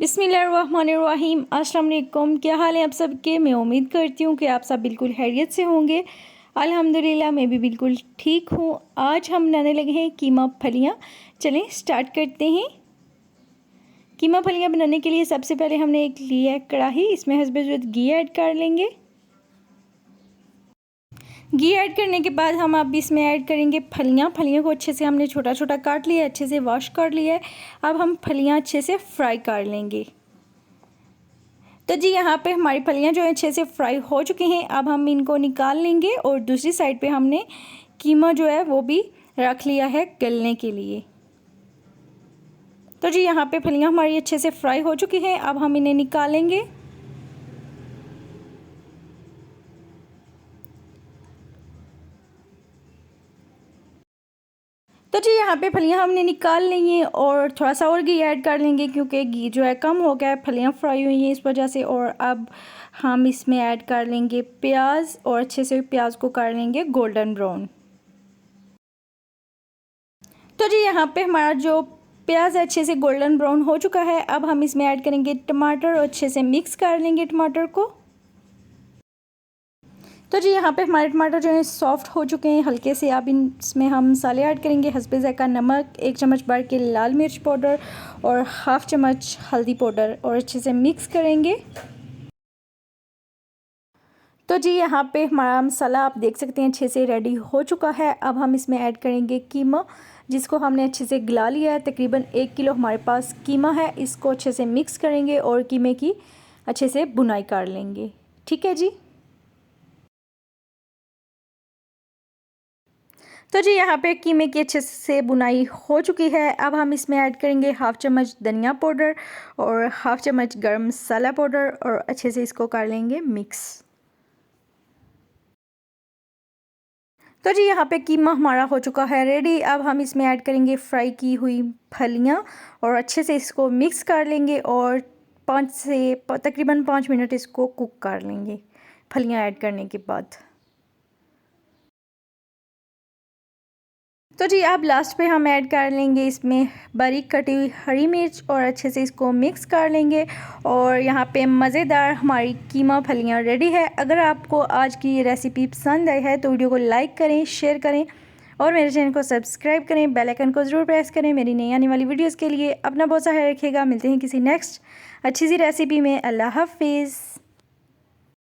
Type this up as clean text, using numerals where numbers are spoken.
बिस्मिल्लाहिर्रहमानिर्रहीम। अस्सलाम वालेकुम। क्या हाल है आप सबके? मैं उम्मीद करती हूँ कि आप सब बिल्कुल खैरियत से होंगे। अल्हम्दुलिल्लाह मैं भी बिल्कुल ठीक हूँ। आज हम बनाने लगे हैं कीमा फलियाँ। चलें स्टार्ट करते हैं। कीमा फलियाँ बनाने के लिए सबसे पहले हमने एक लिया है कढ़ाई, इसमें हस्बे ज़रूरत घी ऐड कर लेंगे। घी ऐड करने के बाद हम अब इसमें ऐड करेंगे फलियाँ को अच्छे से हमने छोटा छोटा काट लिया है, अच्छे से वॉश कर लिया है। अब हम फलियाँ अच्छे से फ्राई कर लेंगे। तो जी यहाँ पे हमारी फलियाँ जो है अच्छे से फ्राई हो चुकी हैं। अब हम इनको निकाल लेंगे और दूसरी साइड पे हमने कीमा जो है वो भी रख लिया है गलने के लिए। तो जी यहाँ पे फलियाँ हमारी अच्छे से फ्राई हो चुकी हैं। अब हम इन्हें निकालेंगे। तो जी यहाँ पे फलियाँ हमने निकाल ली हैं और थोड़ा सा और घी ऐड कर लेंगे क्योंकि घी जो है कम हो गया है, फलियाँ फ्राई हुई हैं इस वजह से। और अब हम इसमें ऐड कर लेंगे प्याज और अच्छे से प्याज को कर लेंगे गोल्डन ब्राउन। तो जी यहाँ पे हमारा जो प्याज अच्छे से गोल्डन ब्राउन हो चुका है। अब हम इसमें ऐड करेंगे टमाटर और अच्छे से मिक्स कर लेंगे टमाटर को। तो जी यहाँ पे हमारे टमाटर जो है सॉफ्ट हो चुके हैं हल्के से। अब इसमें हम मसाले ऐड करेंगे। हस्बे ज़ायक़ा नमक, 1 चम्मच भर के लाल मिर्च पाउडर और हाफ़ चम्मच हल्दी पाउडर और अच्छे से मिक्स करेंगे। तो जी यहाँ पे हमारा मसाला आप देख सकते हैं अच्छे से रेडी हो चुका है। अब हम इसमें ऐड करेंगे कीमा, जिसको हमने अच्छे से गला लिया है। तकरीबन 1 किलो हमारे पास कीमा है। इसको अच्छे से मिक्स करेंगे और कीमे की अच्छे से बुनाई कर लेंगे। ठीक है जी। तो जी यहाँ पे कीमे की अच्छे से बुनाई हो चुकी है। अब हम इसमें ऐड करेंगे हाफ़ चम्मच धनिया पाउडर और हाफ़ चम्मच गरम मसाला पाउडर और अच्छे से इसको कर लेंगे मिक्स। तो जी यहाँ पे कीमा हमारा हो चुका है रेडी। अब हम इसमें ऐड करेंगे फ्राई की हुई फलियाँ और अच्छे से इसको मिक्स कर लेंगे और तकरीबन 5 मिनट इसको कुक कर लेंगे फलियाँ ऐड करने के बाद। तो जी अब लास्ट पे हम ऐड कर लेंगे इसमें बारीक कटी हुई हरी मिर्च और अच्छे से इसको मिक्स कर लेंगे। और यहाँ पे मज़ेदार हमारी कीमा फलियाँ रेडी है। अगर आपको आज की ये रेसिपी पसंद आई है तो वीडियो को लाइक करें, शेयर करें और मेरे चैनल को सब्सक्राइब करें। बेल आइकन को ज़रूर प्रेस करें मेरी नई आने वाली वीडियोज़ के लिए। अपना बहुत सा ख्याल रखिएगा। मिलते हैं किसी नेक्स्ट अच्छी सी रेसिपी में। अल्लाह हाफिज़।